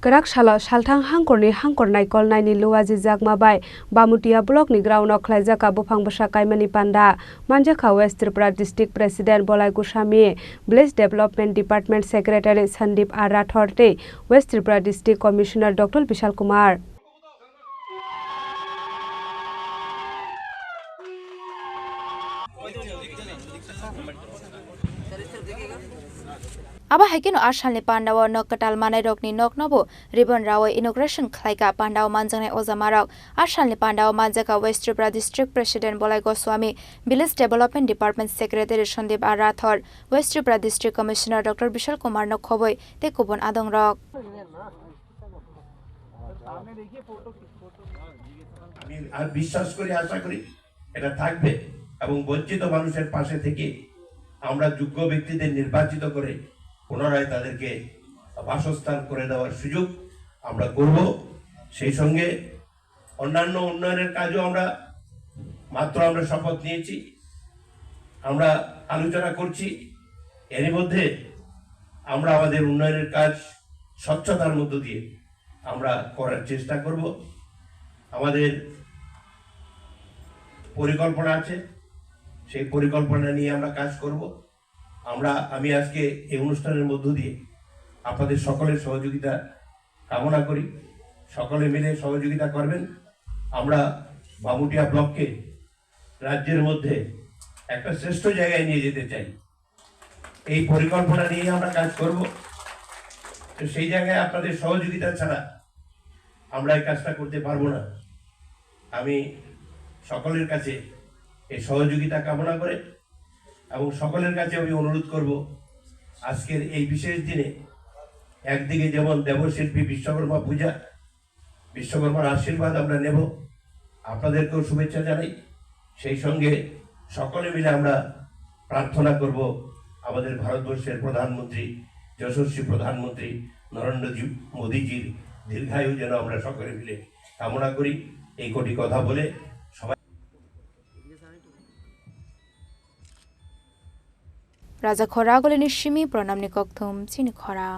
Kerak salthang hangkorni hangkornai kolnaini luwaji jakmabai Bamutia blockni groundok khlaijaka bufang bwsa kaimani panda manjakha West Tripura District President Bolai Goswami Village Development Department Secretary Sandeep R Rathore tei West Tripura District Commissioner Dr. Vishal Kumar Aba haikino arsalni pandawo nok katal manai rokni nok nobo ribbon rawo inauguration khlaika pandawo manjangnai ojamarok arsalni pandawo manjaka West Tripura District President Bolai Goswami Village Development Department Secretary Sandeep R Rathore West Tripura District Commissioner Dr. Vishal Kumar nok khoboi te kubon adong rok আমি আর বিশ্বাস করি আশা করি এটা থাকবে এবং বঞ্চিত মানুষের পাশে থেকে আমরা যোগ্য ব্যক্তিদের নির্বাচিত করে পুনরায় তাদেরকে বাসস্থান করে দেওয়ার সুযোগ আমরা করব সেই সঙ্গে অন্যান্য উন্নয়নের কাজও আমরা শপথ নিয়েছি আমরা আলোচনা করছি এর মধ্যে আমরা আমাদের উন্নয়নের কাজ স্বচ্ছতার মধ্য দিয়ে আমরা করার চেষ্টা করব আমাদের পরিকল্পনা আছে সেই পরিকল্পনা নিয়ে আমরা কাজ করব আমি আজকে এই অনুষ্ঠানের মধ্য দিয়ে আপনাদের সকলের সহযোগিতা কামনা করি সকলে মিলে সহযোগিতা করবেন আমরা বামুটিয়া ব্লককে রাজ্যের মধ্যে একটা শ্রেষ্ঠ জায়গায় নিয়ে যেতে চাই এই পরিকল্পনা নিয়ে আমরা কাজ করব তো সেই জায়গায় আপনাদের সহযোগিতা ছাড়া আমরা এই কাজটা করতে পারবো না আমি সকলের কাছে এই সহযোগিতা কামনা করে এবং সকলের কাছে আমি অনুরোধ করব আজকের এই বিশেষ দিনে একদিকে যেমন দেবশিল্পী বিশ্বকর্মা পূজা বিশ্বকর্মার আশীর্বাদ আমরা নেব আপনাদেরকেও শুভেচ্ছা জানাই সেই সঙ্গে সকলে মিলে আমরা প্রার্থনা করব আমাদের ভারতবর্ষের প্রধানমন্ত্রী যশস্বী প্রধানমন্ত্রী নরেন্দ্র মোদীজির দীর্ঘায়ু যেন আমরা সকলে মিলে কামনা করি এই কোটি কথা বলে Raja Khora goleni shimi pranamni kokthum chini khora